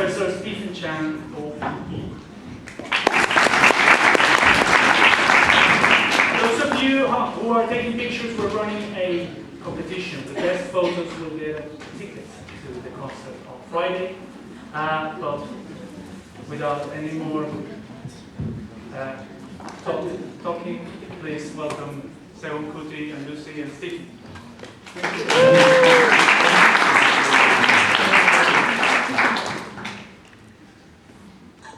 Professor Stephen Chan for those of you who are taking pictures, we're running a competition. The best photos will get tickets to the concert on Friday. But without any more talking, please welcome Seun Kuti and Lucy and Stephen.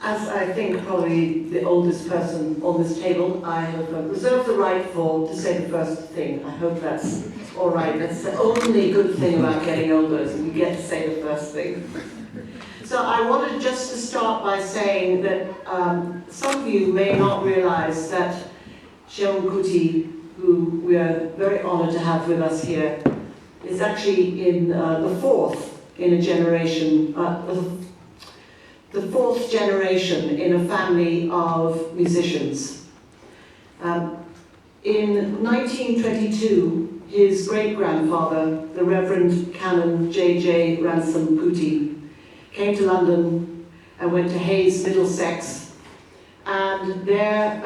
As I think probably the oldest person on this table, I have reserved the right to say the first thing. I hope that's all right. That's the only good thing about getting older, is we get to say the first thing. So I wanted just to start by saying that some of you may not realize that Seun Kuti, who we are very honored to have with us here, is actually in the fourth in a generation, the fourth generation in a family of musicians. In 1922, his great-grandfather, the Reverend Canon J.J. Ransom Kuti, came to London and went to Hayes, Middlesex, and there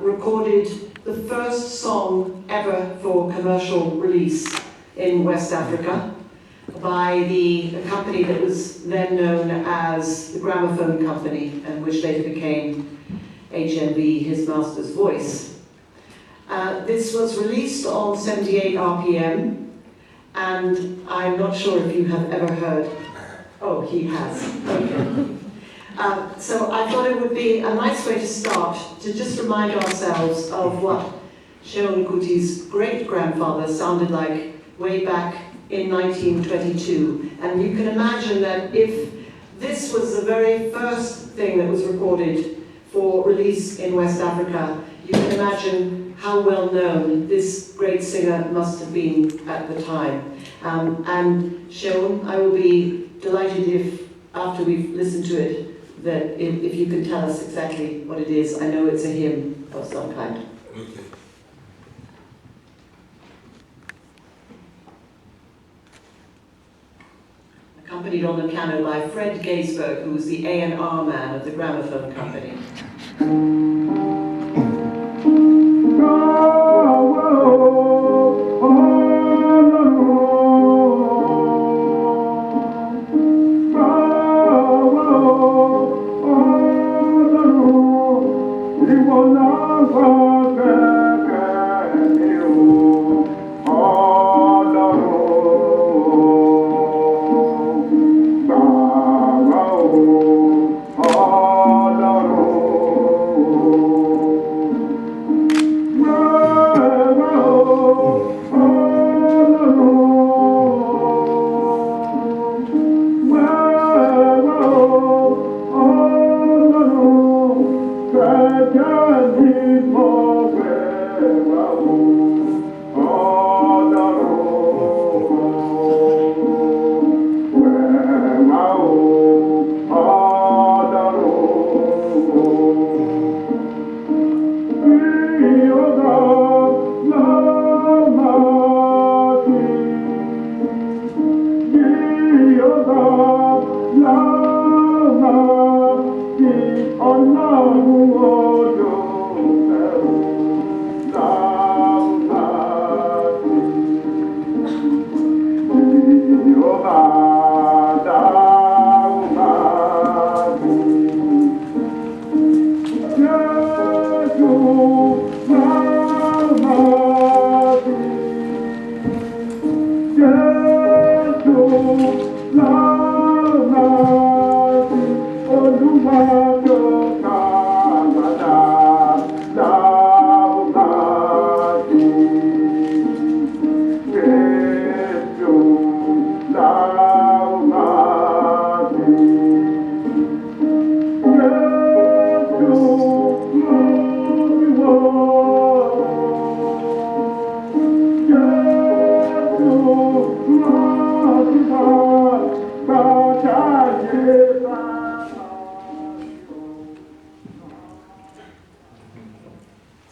recorded the first song ever for commercial release in West Africa by a company that was then known as the Gramophone Company, and which later became HMV, His Master's Voice. This was released on 78 RPM, and I'm not sure if you have ever heard. Oh, he has. Okay. So I thought it would be a nice way to start, to just remind ourselves of what Seun Kuti's great-grandfather sounded like way back in 1922. And you can imagine that if this was the very first thing that was recorded for release in West Africa, you can imagine how well known this great singer must have been at the time. And Seun, I will be delighted if, after we've listened to it, that if you can tell us exactly what it is. I know it's a hymn of some kind. Okay. Accompanied on the piano by Fred Gaisberg, who was the A&R man of the Gramophone Company.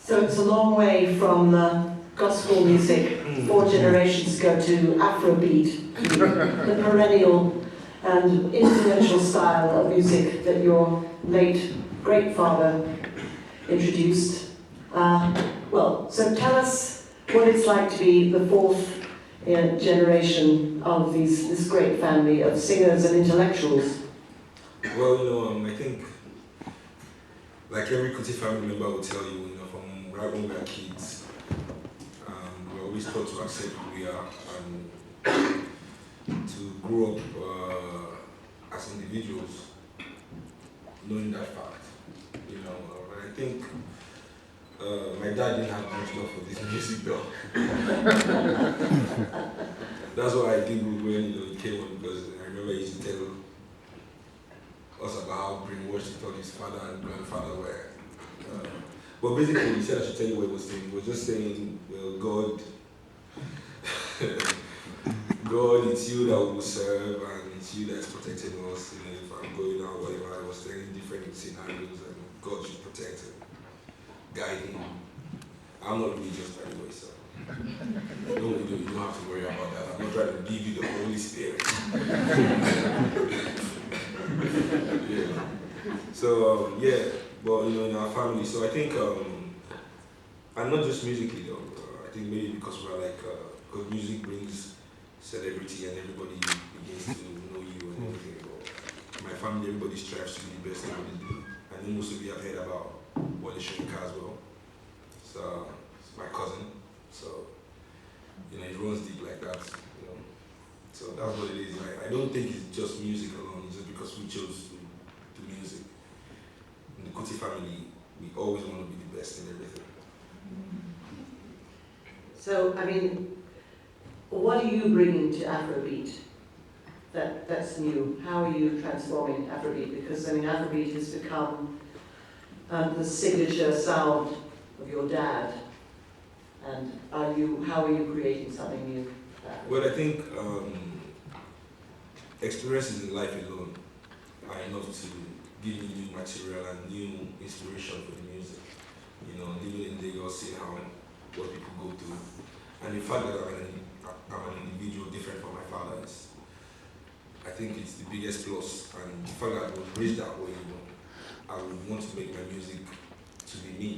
So it's a long way from gospel music 4 generations ago to Afrobeat, the perennial and influential style of music that your late great-father introduced. So tell us what it's like to be the fourth generation of this great family of singers and intellectuals. Well, I think, like every Kuti family member will tell you, from right when we were kids, we're always taught to accept who we are and to grow up as individuals, knowing that fact. And I think my dad didn't have much love for this music though. That's why I think when he came on, because I remember he used to tell us about how brainwashed he thought his father and grandfather were. But basically, he said I should tell you what he was saying. He was just saying, well, God, it's you that will serve, and it's you that's protecting us. If I'm going out, whatever, I was saying different scenarios, and God should protect him, guide him. I'm not religious, by the way, so you don't have to worry about that. I'm not trying to give you the Holy Spirit. Yeah. So but in our family, so I think, and not just musically though, I think maybe because we're because music brings celebrity and everybody begins to know you and everything. But my family, everybody strives to be the best at what they do. And then most of you have heard about Wale Soyinka as well. So it's my cousin. So it runs deep like that. So that's what it is. I don't think it's just music alone. It's just because we chose to do music. In the Kuti family, we always want to be the best in everything. So, what are you bringing to Afrobeat that's new? How are you transforming Afrobeat? Because, Afrobeat has become the signature sound of your dad. And how are you creating something new? Well, I think experiences in life alone are enough to give me new material and new inspiration for the music. Living in Lagos, seeing what people go through. And the fact that I'm an individual different from my father I think it's the biggest plus. And the fact that I was raised that way, I would want to make my music to be me,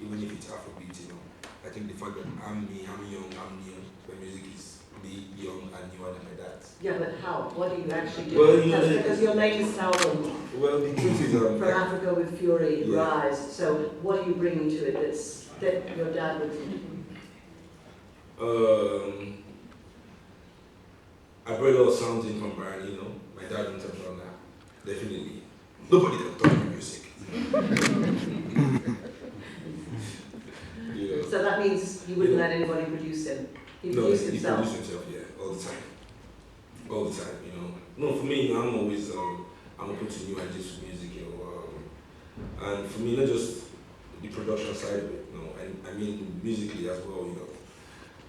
even if it's Afrobeat, I think the fact that I'm me, I'm young, my music is me, young and newer than my dad's. Yeah, but how? What do you actually do? Well, because your latest album, well, the truth is, From Africa with Fury, yeah. Rise. So what are you bringing to it that your dad would do? I brought a lot of sounds in from Brian, my dad wouldn't have done that. Definitely. Nobody can touch my music. So that means you wouldn't let anybody produce him. He produced himself. He produced himself, all the time. All the time, No, for me, I'm always I'm open to new ideas for music, and for me, not just the production side of it, I mean musically as well,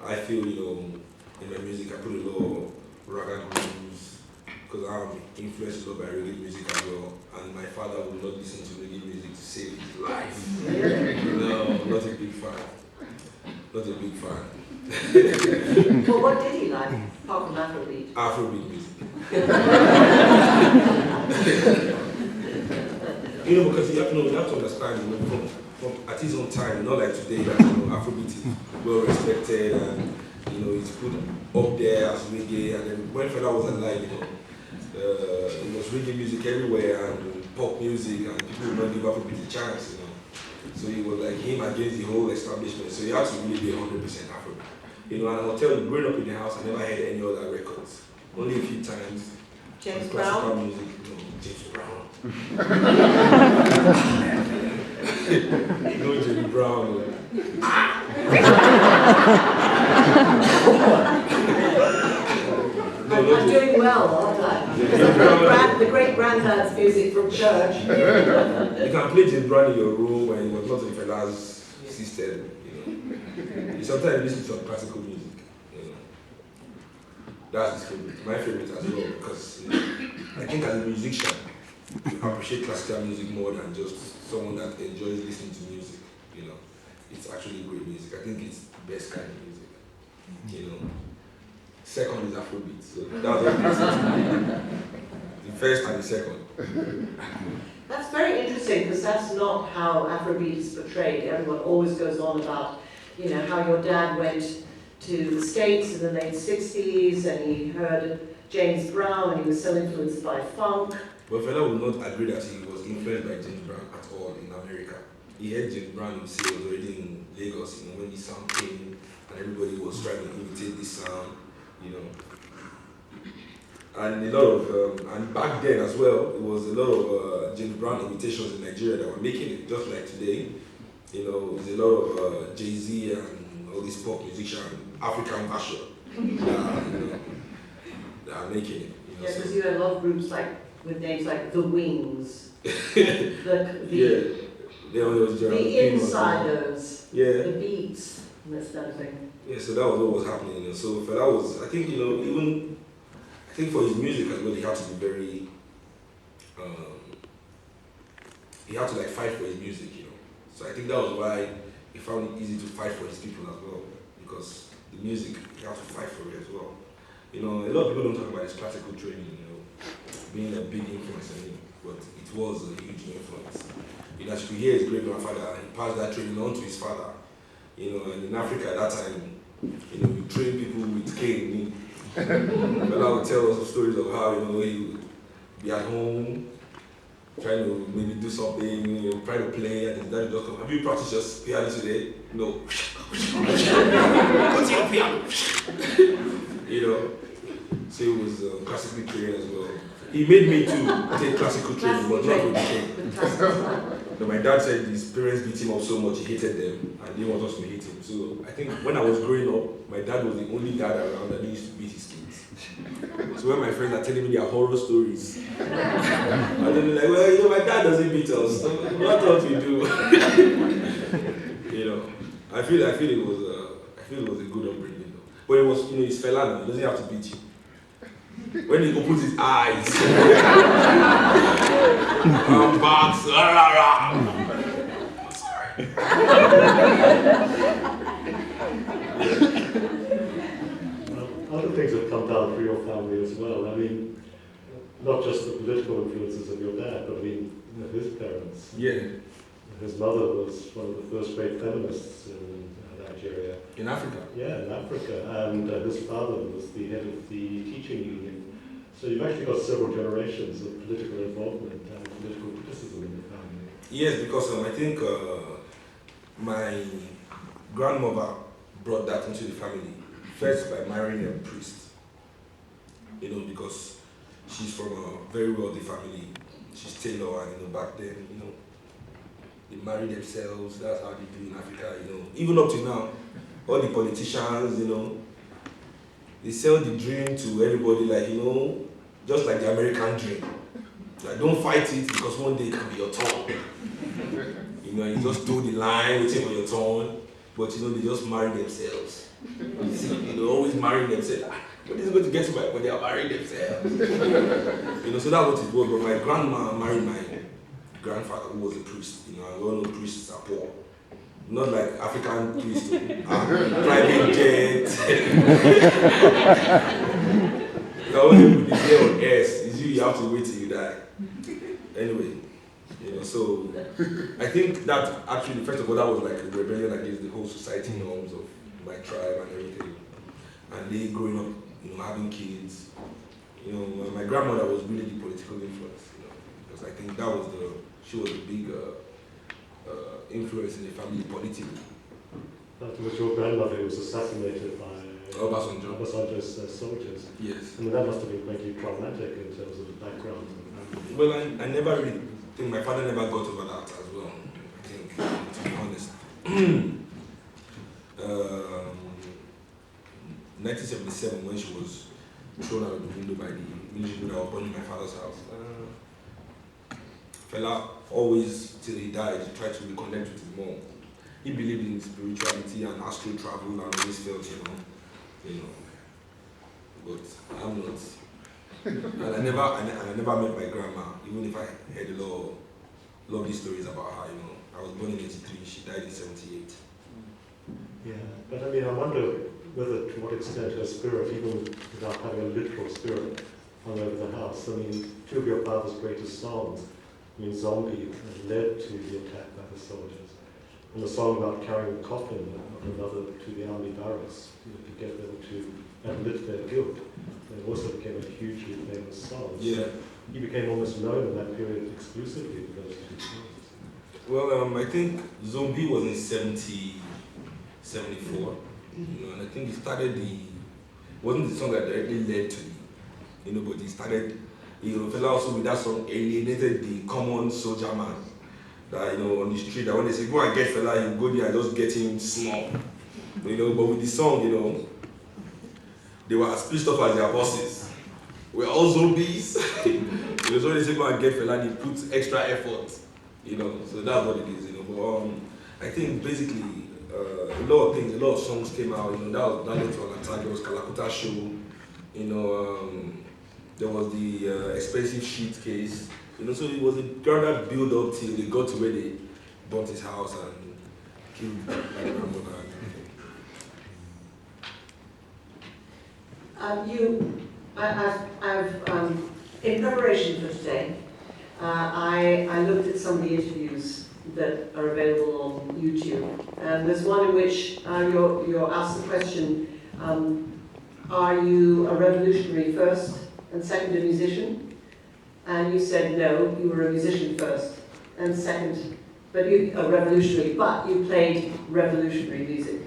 I feel, in my music I put a lot of raga grooves, because I'm influenced a lot by reggae music as well, and my father would not listen to reggae music to save his life. No, not a big fan. Not a big fan. Well, what did he like, apart from Afrobeat? Afrobeat music. Because you have to understand, from at his own time, not like today, that Afrobeat is well respected and it's put up there as reggae. And then when Fela was alive, it was reggae music everywhere and pop music, and people would not give Afrobeat a chance, So it was like him against the whole establishment. So you have to really be 100% Afrobeat. And I'll tell you, growing up in the house, I never heard any other records. Only a few times. James classical Brown? music, James Brown. James Brown. I'm doing well, aren't I? Because the great granddad's music from church. You can play James Brown in your room and it was not in Fela's system. You sometimes listen to some classical music. That's his favorite. My favorite as well, because I think as a musician, you appreciate classical music more than just someone that enjoys listening to music. It's actually great music. I think it's the best kind of music. second is Afrobeat. So that's what it is. The first and the second. That's very interesting because that's not how Afrobeat is portrayed. Everyone always goes on about, you know, how your dad went to the States in the late 60s and he heard James Brown and he was so influenced by funk. But Fela would not agree that he was influenced by James Brown at all in America. He heard James Brown himself was already in Lagos, you know, when this sound came and everybody was trying to imitate this sound, you know. And a lot of, and back then as well, it was a lot of James Brown imitations in Nigeria that were making it, just like today. You know, there's a lot of Jay-Z and all these pop musicians, African version, you know, that are making it. You know, Yeah, because so. you had a lot of groups like with names like The Wings, the Insiders, yeah. the Beats, and this kind of thing. Yeah, so that was what was happening. You know. So Fela was, I think, you know, even I think for his music as well, he had to be very, he had to like fight for his music, you know. So I think that was why he found it easy to fight for his people as well, because the music, he had to fight for it as well. You know, a lot of people don't talk about his classical training, you know, being a big influence on him, but it was a huge influence. You know, as you could hear his great grandfather, he passed that training on to his father. You know, and in Africa at that time, you know, we train people with cane. Fela would tell us stories of how, you know, he would be at home, trying to maybe do something, you know, try to play, and his dad would just come, have you practiced your piano today? No. What's your piano? You know, so he was classically trained as well. He made me too take classical training, but not with cane. So my dad said his parents beat him up so much he hated them and didn't want us to hate him. So I think when I was growing up, my dad was the only dad around that used to beat his kids. So when my friends are telling me their horror stories, and they'll be like, well, you know, my dad doesn't beat us, so what else we do? You know, I feel it was a good upbringing though. But it was, you know, it's Fela now, he doesn't have to beat you. When he opens his eyes, box, sorry. Other things have come down through your family as well. I mean, not just the political influences of your dad, but I mean, you know, his parents. Yeah. His mother was one of the first great feminists in Nigeria. In Africa? Yeah, in Africa. And his father was the head of the teaching union. So you've actually got several generations of political involvement and political criticism in the family. Yes, because I think my grandmother brought that into the family, first by marrying a priest. You know, because she's from a very wealthy family. She's Taylor, and you know, back then, you know, they marry themselves, that's how they do in Africa, you know. Even up to now, all the politicians, you know, they sell the dream to everybody, like, you know, just like the American dream. Like, don't fight it because one day it can be your turn. You know, you just do the line, waiting for your turn, but you know, they just marry themselves. You see, you know, always marrying themselves. But this is going to get to my, but they are marrying themselves. You know, so that's what it was. But my grandma married my grandfather, who was a priest. You know, and we all know priests are poor. Not like African priests, private jet. The only people here on earth is you have to wait till you die. Anyway, you know, so I think that actually, first of all, that was like a rebellion against the whole society norms of my tribe and everything. And they growing up, you know, having kids. You know, my grandmother was really the political influence, you know, because I think that was she was a big influence in the family politically. That was your grandmother who was assassinated by Obasanjo's soldiers. Yes. I mean, that must have been pretty traumatic in terms of the background. Well, I never really think my father never got over that as well, I think, to be honest. 1977, when she was thrown out of the window by the military that were burning my father's house, Fela always, till he died, he tried to reconnect with his mom. He believed in spirituality and astral travel and always felt, you know, but I'm not. And I never met my grandma, even if I heard a lot of these stories about her, you know. I was born in 83, she died in 78. Yeah, but I mean, I wonder, whether to what extent her spirit, even without having a literal spirit, hung over the house. I mean, two of your father's greatest songs, Zombie, led to the attack by the soldiers. And the song about carrying the coffin of another to the army barracks to get them to admit their guilt. It also became a hugely famous song. Yeah. So he became almost known in that period exclusively for those two songs. Well, I think Zombie was in 74, and I think he started wasn't the song that directly led to but he started, Fela also with that song alienated the common soldier man. That, on the street, that when they say, go and get Fela, you go there and just get him small. But with the song, they were as pissed off as their bosses. We're all zombies. So when they say, go and get Fela, they put extra effort. So that's what it is, But I think basically a lot of things, a lot of songs came out, that led to an attack. There was Kalakuta Show, there was the expensive sheet case, so it was a gradual build up till they got to where they burnt his house and killed my grandmother. In preparation for today, I looked at some of the interviews that are available on YouTube, and there's one in which you're asked the question, are you a revolutionary first and second a musician? And you said no, you were a musician first and second, but you a revolutionary, but you played revolutionary music.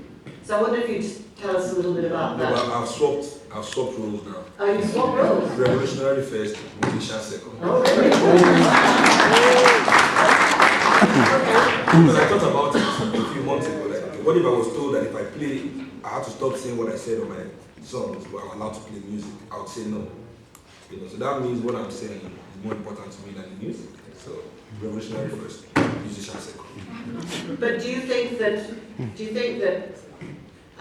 So I wonder if you'd tell us a little bit about that. No, I've swapped roles now. Oh, you swapped roles? Revolutionary first, musician second. Oh, really? Because I thought about it a few months ago. Like, what if I was told that if I play, I had to stop saying what I said on my songs, but I'm allowed to play music? I would say no. So that means what I'm saying is more important to me than the music. So revolutionary first, musician second. But do you think that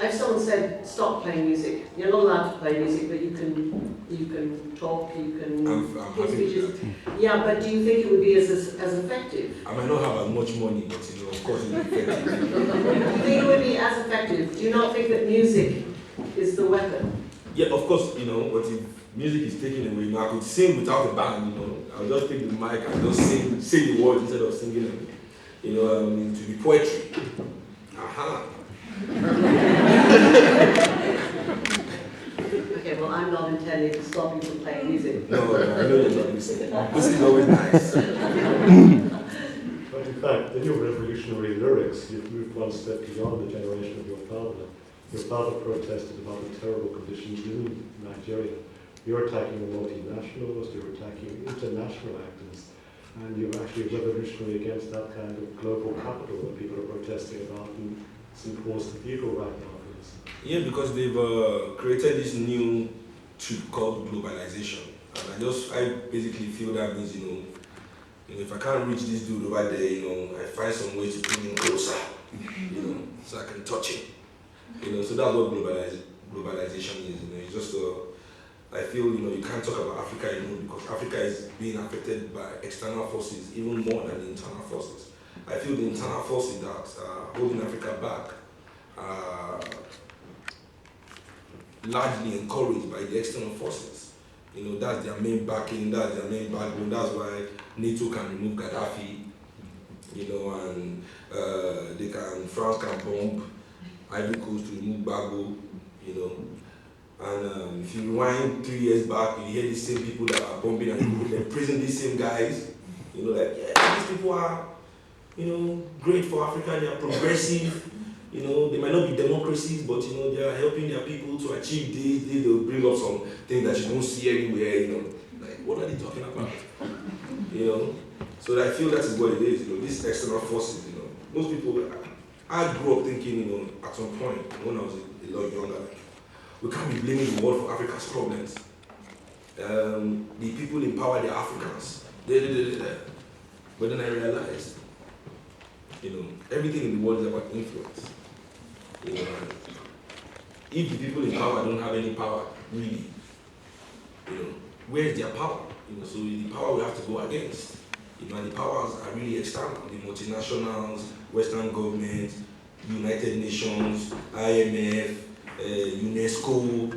if someone said stop playing music, you're not allowed to play music, but you can talk, you can I'm give happy speeches. with that. Yeah, but do you think it would be as effective? I might not have as much money, but of course it's effective. Do you think it would be as effective? Do you not think that music is the weapon? Yeah, of course, but if music is taken away, I could sing without a band, I'll just take the mic and just say the words instead of singing them. To be poetry. Aha. Okay, well, I'm not intending to stop you from playing music. No, I know you're not listening. This is always nice. But in fact, in your revolutionary lyrics, you've moved one step beyond the generation of your father. Your father protested about the terrible conditions in Nigeria. You're attacking the multinationals, you're attacking international actors, and you're actually revolutionary against that kind of global capital that people are protesting about in St. Paul's Cathedral right now. Yeah, because they've created this new truth called globalization. And I basically feel that means, if I can't reach this dude over there, I find some way to bring him closer, so I can touch him. So that's what globalization is. It's just I feel you can't talk about Africa anymore because Africa is being affected by external forces even more than the internal forces. I feel the internal forces that are holding Africa back are largely encouraged by the external forces. That's their main backing, that's their main backbone. That's why NATO can remove Gaddafi, and France can bomb Ivory Coast to remove Bago, And if you rewind 3 years back, you hear the same people that are bombing and they prison these same guys. These people are, great for Africa, they are progressive. They might not be democracies, but they are helping their people to achieve this. They'll bring up some things that you don't see anywhere. Like what are they talking about? So I feel that is what it is. These external forces. Most people. I grew up thinking, at some point when I was a lot younger, we can't be blaming the world for Africa's problems. The people in power, they're Africans. But then I realized, everything in the world is about influence. If the people in power don't have any power, really, where's their power? So the power we have to go against. And the powers are really external. The multinationals, Western governments, United Nations, IMF, UNESCO,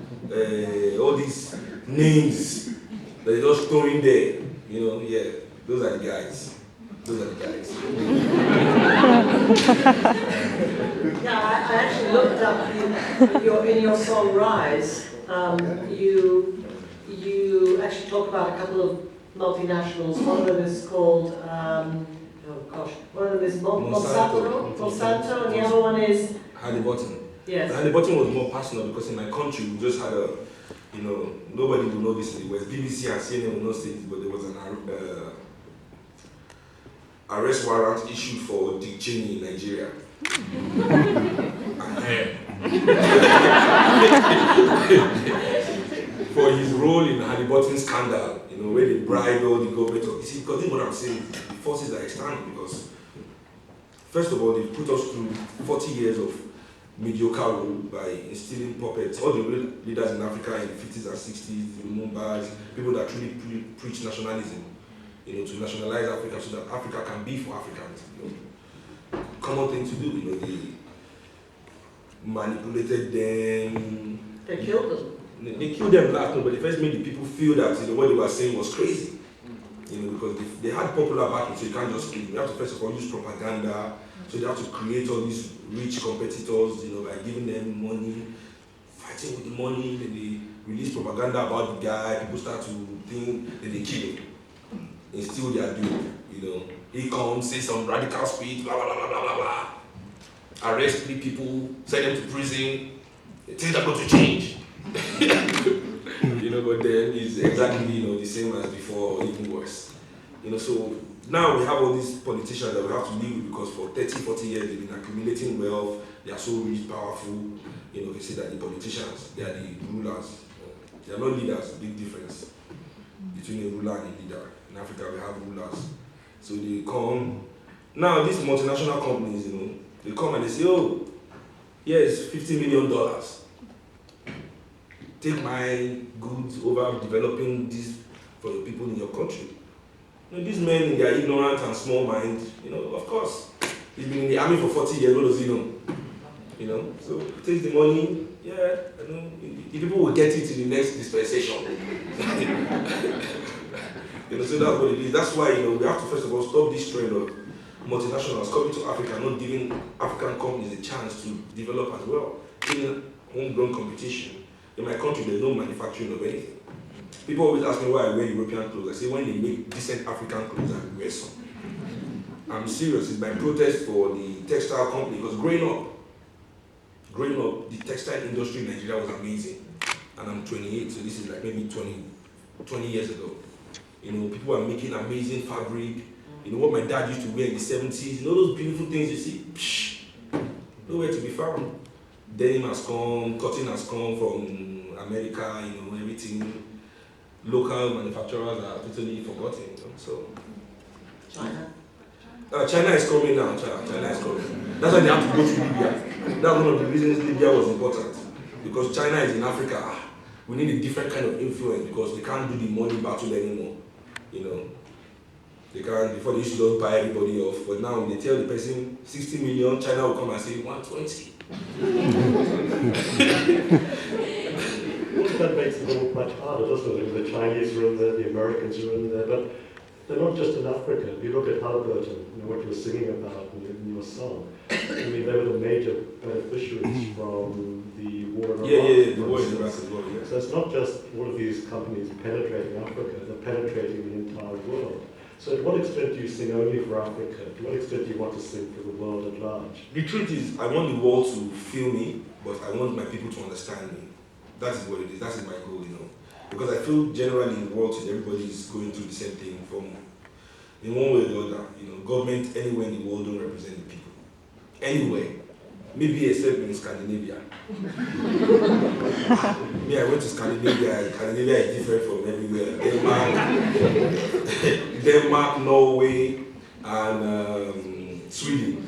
all these names that they just throw in there. You know, yeah, those are the guys. Those are the guys. Yeah, I actually looked up in your song Rise. You actually talk about a couple of multinationals. One of them is called one of them is Monsanto, and the other one is Halliburton. yes. Halliburton was more personal because in my country we just had a, you know, nobody will know this in the West. BBC and CNN will not say this, but there was an arrest warrant issued for Dick Cheney in Nigeria. For his role in the Halliburton scandal, you know, where they bribed all the government. You see, because this is what I'm saying, the forces are external because, first of all, they put us through 40 years of mediocre rule by instilling puppets. All the real leaders in Africa in the 50s and 60s, the Lumumba's, people that truly preach nationalism, you know, to nationalize Africa so that Africa can be for Africans. You know, common thing to do, you know, they manipulated them. They killed them. They killed them last, but they first made the people feel that, you know, what they were saying was crazy. You know, because they had popular backing, so you can't just kill them. You have to first of all use propaganda. So they have to create all these rich competitors, you know, by giving them money, fighting with the money, then they release propaganda about the guy, people start to think, then they kill him. Instill their doom, you know. He comes, say some radical speech, blah, blah, blah, blah, blah, blah. Arrest 3 people, send them to prison, things are going to change. You know, but then it's exactly, you know, the same as before, or even worse. You know, so now we have all these politicians that we have to live with because for 30, 40 years they've been accumulating wealth, they are so rich, powerful. You know, they say that the politicians, they are the rulers. They are not leaders, big difference between a ruler and a leader. In Africa we have rulers. So they come, now these multinational companies, you know, they come and they say, oh, here's $50 million. Take my goods over developing this for the people in your country. You know, these men in their ignorant and small mind, you know, of course, he's been in the army for 40 years, what does he know? You know, so he takes the money, yeah, you know, the people will get it in the next dispensation. You know, so that's what it is. That's why, you know, we have to first of all stop this trend of multinationals coming to Africa, not giving African companies a chance to develop as well, in homegrown competition. In my country, there's no manufacturing of anything. People always ask me why I wear European clothes. I say, when they make decent African clothes, I wear some. I'm serious. It's my protest for the textile company, because growing up, the textile industry in Nigeria was amazing. And I'm 28, so this is like maybe 20 years ago. You know, people are making amazing fabric. You know, what my dad used to wear in the 70s, you know those beautiful things you see? Psh, nowhere to be found. Denim has come, cotton has come from America, you know, everything. Local manufacturers are totally forgotten, you know, so. China. China is coming now, China is coming. That's why they have to go to Libya. That's one of the reasons Libya was important. Because China is in Africa, we need a different kind of influence because they can't do the money battle anymore, you know. They can't, before they used to just buy everybody off, but now when they tell the person 60 million, China will come and say 120. That makes it all much harder, doesn't it? The Chinese are in there, the Americans are in there, but they're not just in Africa. You look at Halliburton, you know, what you're singing about in your song. I mean, they were the major beneficiaries from the war in Iraq. Yeah, the war in Iraq as well, yeah. So it's not just all of these companies penetrating Africa, they're penetrating the entire world. So to what extent do you sing only for Africa? To what extent do you want to sing for the world at large? The truth is, I want the world to feel me, but I want my people to understand me. That is what it is, that is my goal, you know. Because I feel generally in the world today, everybody is going through the same thing from, in one way or the other. You know, government anywhere in the world don't represent the people. Anywhere. Maybe except in Scandinavia. Me, I went to Scandinavia. Scandinavia is different from everywhere. Denmark, Norway, and Sweden.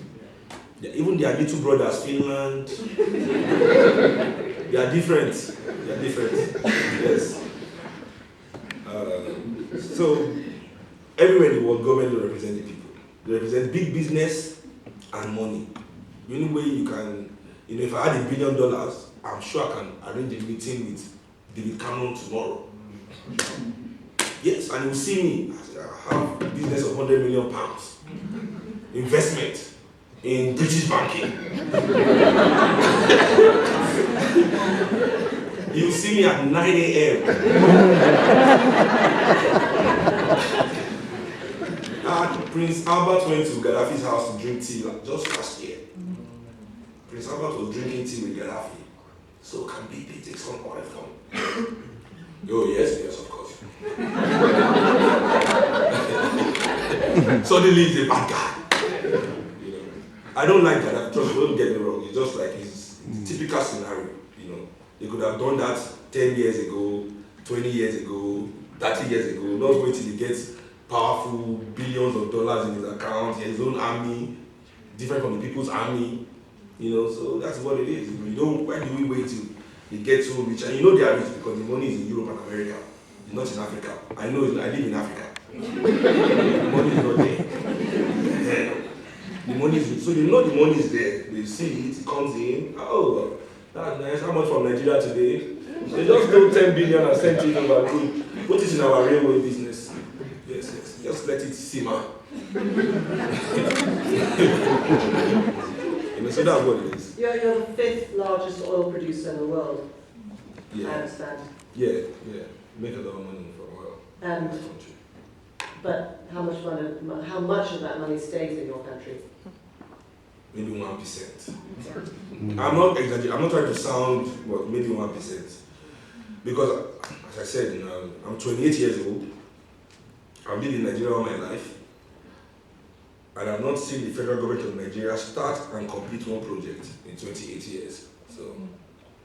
Yeah, even their little brothers, Finland. They are different. They are different. Yes. So everywhere in the world, government will represent the people. They represent big business and money. The only way you can, you know, if I had $1 billion, I'm sure I can arrange a meeting with David Cameron tomorrow. Yes, and you'll see me. I have a business of £100 million. Investment in British banking. You'll see me at 9 a.m. Prince Albert went to Gaddafi's house to drink tea just last year. Prince Albert was drinking tea with Gaddafi. So can BP take some oil from? Oh yes, of course. Suddenly he's a bad guy. You know, I don't like Gaddafi. Trust me, don't get me wrong. It's just like his typical scenario. You know, they could have done that 10 years ago, 20 years ago, 30 years ago. Not wait till he gets powerful, billions of dollars in his account, his own army, different from the people's army. You know, so that's what it is. You don't. Why do we wait till they get so rich? And you know they are rich because the money is in Europe and America. It's not in Africa. I know. I live in Africa. The money is not there. The money is so they know the money is there. They see it. It comes in. Oh, that's nice. How much from Nigeria today? They just do 10 billion and send it over. Put it in our railway business. Yes. Just let it simmer. So that's what it is. You're the 5th largest oil producer in the world, Yeah. I understand. Yeah. Make a lot of money for oil. And in this country. but how much of that money stays in your country? Maybe 1%. I'm not exaggerating. I'm not trying to sound, but maybe 1%. Because, as I said, I'm 28 years old. I've lived in Nigeria all my life. And I've not seen the federal government of Nigeria start and complete one project in 28 years. So,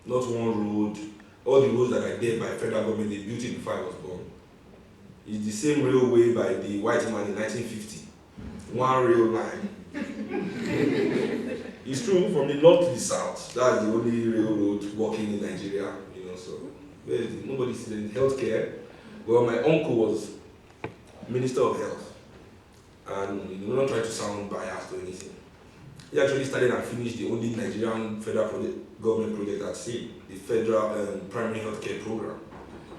not one road. All the roads that are there by federal government, they built it before I was born. It's the same railway by the white man in 1950. One rail line. It's true, from the north to the south. That's the only railroad working in Nigeria. You know, so nobody's in healthcare. Well, my uncle was Minister of Health. And we're not trying to sound biased or anything. He actually started and finished the only Nigerian federal government project at sea, the federal primary healthcare program.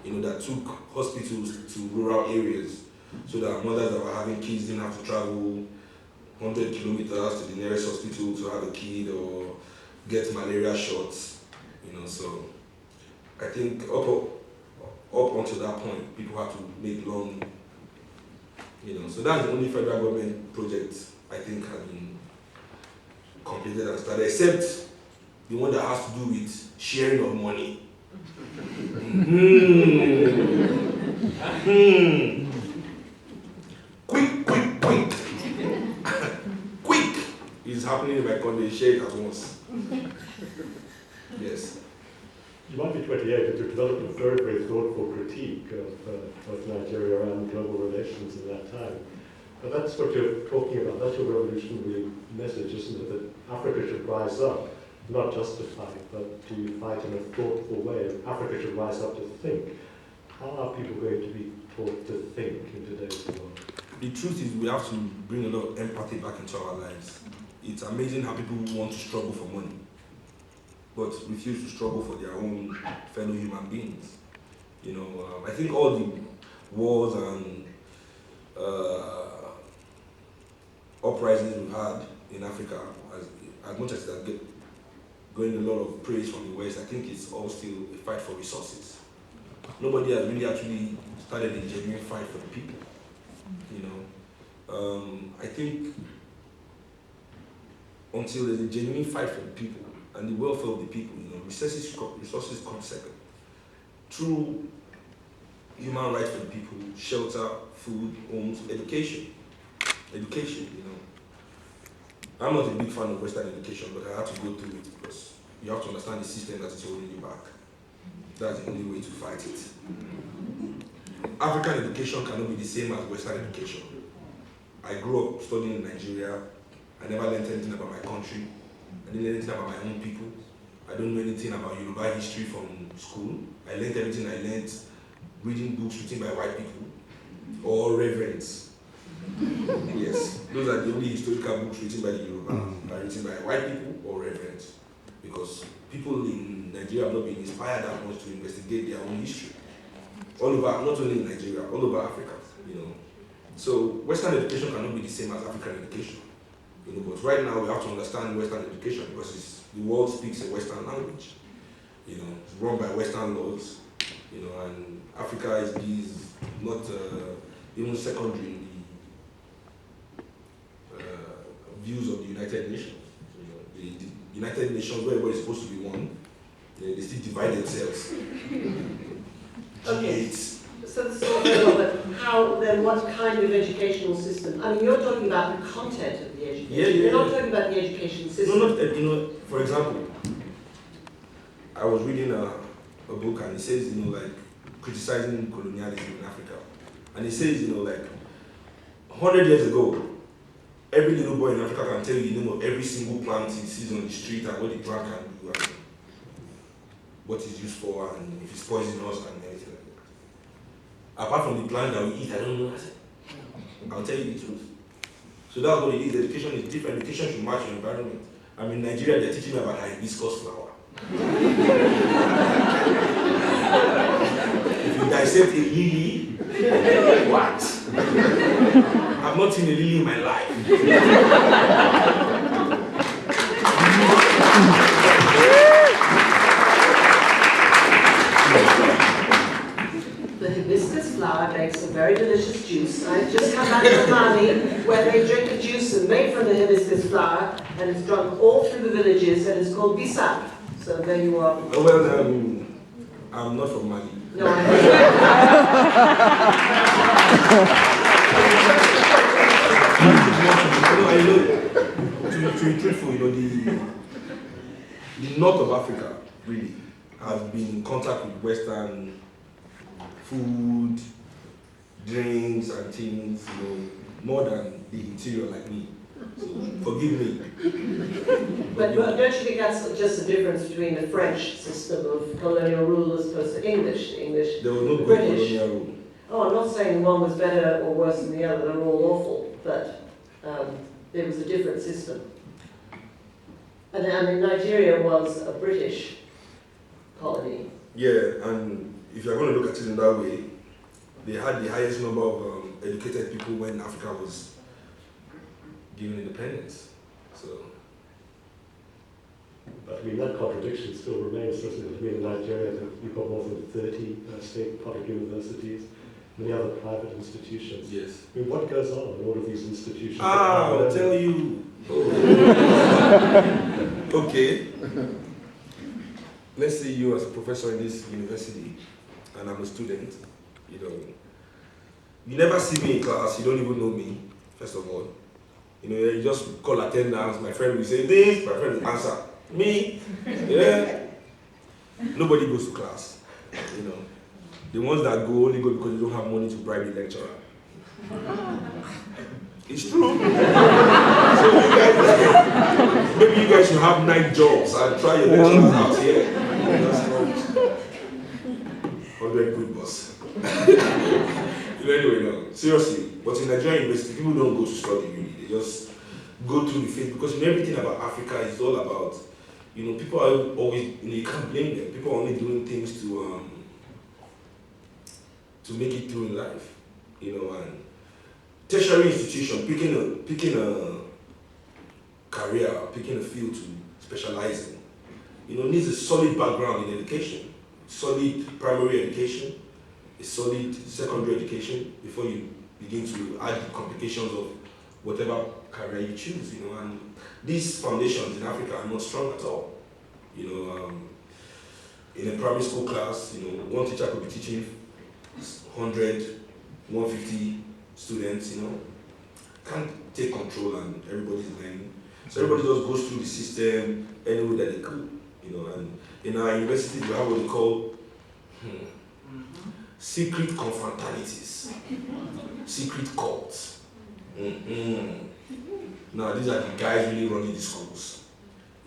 That took hospitals to rural areas so that mothers that were having kids didn't have to travel 100 kilometers to the nearest hospital to have a kid or get malaria shots. So I think up until that point, people had to make long. So that's the only federal government project I think has been completed and started, except the one that has to do with sharing of money. Quick is happening in my country, share it at once. Yes. You might be 28, but you've developed a very, very thoughtful critique of Nigeria and global relations in that time. But that's what you're talking about. That's your revolutionary message, isn't it? That Africa should rise up, not just to fight, but to fight in a thoughtful way. Africa should rise up to think. How are people going to be taught to think in today's world? The truth is we have to bring a lot of empathy back into our lives. It's amazing how people want to struggle for money, but refuse to struggle for their own fellow human beings. I think all the wars and uprisings we've had in Africa, as much as that get going a lot of praise from the West, I think it's all still a fight for resources. Nobody has really actually started a genuine fight for the people. I think until there's a genuine fight for the people and the welfare of the people, resources come second. True human rights for the people, shelter, food, homes, education. I'm not a big fan of Western education, but I have to go through it because you have to understand the system that is holding you back. That's the only way to fight it. African education cannot be the same as Western education. I grew up studying in Nigeria. I never learned anything about my country. I didn't learn anything about my own people. I don't know anything about Yoruba history from school. I learned everything I learned reading books written by white people or reverends. Yes, those are the only historical books written by the Yoruba, are written by white people or reverends. because people in Nigeria have not been inspired that much to investigate their own history. All over, not only in Nigeria, all over Africa, you know. So Western education cannot be the same as African education. You know, but right now we have to understand Western education because the world speaks a Western language. You know, it's run by Western laws. You know, and Africa is not even secondary in the views of the United Nations. You know, the United Nations, where everybody is supposed to be one, they still divide themselves. Okay. So this is all very well, but how then? What kind of educational system? I mean, you're talking about the content of the education. Yeah. You're not talking about the education system. No, you know, for example, I was reading a book and it says, you know, like criticizing colonialism in Africa, and it says, you know, like 100 years ago, every little boy in Africa can tell you the name of every single plant he sees on the street and what the plant can do and what it's used for and if it's poisonous and everything like that. Apart from the plant that we eat, I don't know. I'll tell you the truth. So that's what it is. Education is different. Education should match your environment. I mean, in Nigeria, they're teaching me about hibiscus flower. If you dissect a lily, what? I've not seen a lily in my life. The hibiscus flower makes a very delicious juice. I just come back from Mali where they drink a juice and made from the hibiscus flower, and it's drunk all through the villages, and it's called bisap. So there you are. Well, I'm not from Mali. No, to be truthful, you know, the north of Africa really has been in contact with Western food, drinks, and things, you know, more than the interior like me. So forgive me. but don't you think that's just the difference between the French system of colonial rule as opposed to English? There was no British colonial rule. Oh, I'm not saying one was better or worse than the other, they're all awful, but there was a different system. And I mean, Nigeria was a British colony. Yeah, and if you're going to look at it in that way, they had the highest number of educated people when Africa was given independence. So, but I mean, that contradiction still remains, doesn't it? I mean, in Nigeria, you've got more than 30 state public universities, many other private institutions. yes. I mean, what goes on in all of these institutions? I'll tell you. Okay. Let's say you as a professor in this university, and I'm a student, you know. You never see me in class, you don't even know me, first of all. You know, you just call attendance, my friend will say this, my friend will answer. Me, yeah. Nobody goes to class, you know. The ones that go only go because they don't have money to bribe the lecturer. It's true. So you guys, maybe you guys should have night jobs and try your lecturers out here. That's not 100 good boss. Anyway, no, seriously. But in Nigerian university, people don't go to study really. They just go through the faith because you know, everything about Africa is all about, you know, people are always, you know, you can't blame them. People are only doing things to make it through in life, you know, and tertiary institution, picking a career, picking a field to specialize in, you know, needs a solid background in education, solid primary education, a solid secondary education before you begin to add the complications of whatever career you choose, you know, and these foundations in Africa are not strong at all. You know, in a primary school class, you know, one teacher could be teaching 100, 150 students, you know, can't take control and everybody's learning. So everybody just goes through the system any way that they could, you know, and in our university we have what we call secret confraternities, secret cults. Now these are the guys really running the schools.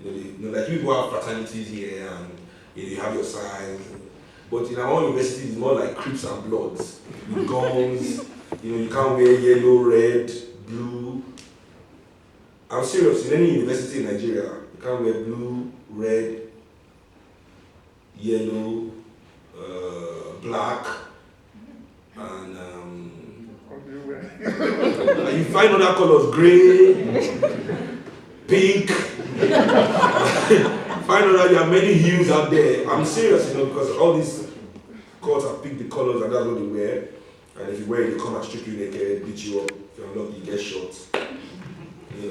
You know, like you have fraternities here and you know, you have your signs. But in our own university, it's more like Crips and Bloods with guns. You know, you can't wear yellow, red, blue. I'm serious. In any university in Nigeria, can't wear blue, red, yellow, black, and you find other colors, grey, pink. Find out that there are many hues out there. I'm serious, because all these courts have picked the colors and that's what they wear. And if you wear it, they come and strip you naked, beat you up. If you're unlucky, you get shot.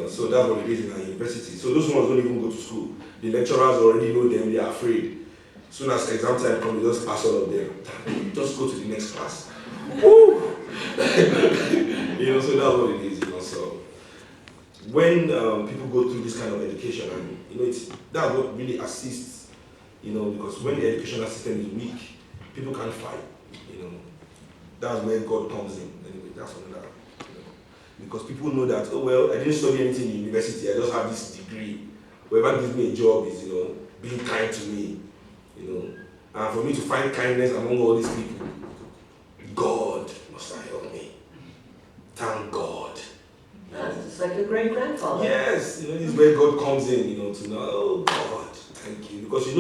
So that's what it is in our university. So those ones don't even go to school. The lecturers already know them, they are afraid. As soon as exam time comes, they just ask all of them, just go to the next class. Woo! So that's what it is, So when people go through this kind of education, and that's what really assists, because when the educational system is weak, people can't fight, That's where God comes in. Anyway, that's another. Because people know that, oh well, I didn't study anything in university, I just have this degree. Whoever gives me a job is, being kind to me, And for me to find kindness among all these people, God must have helped me. Thank God. It's like your great grandfather. Yes, this is where God comes in, to know, oh God, thank you. Because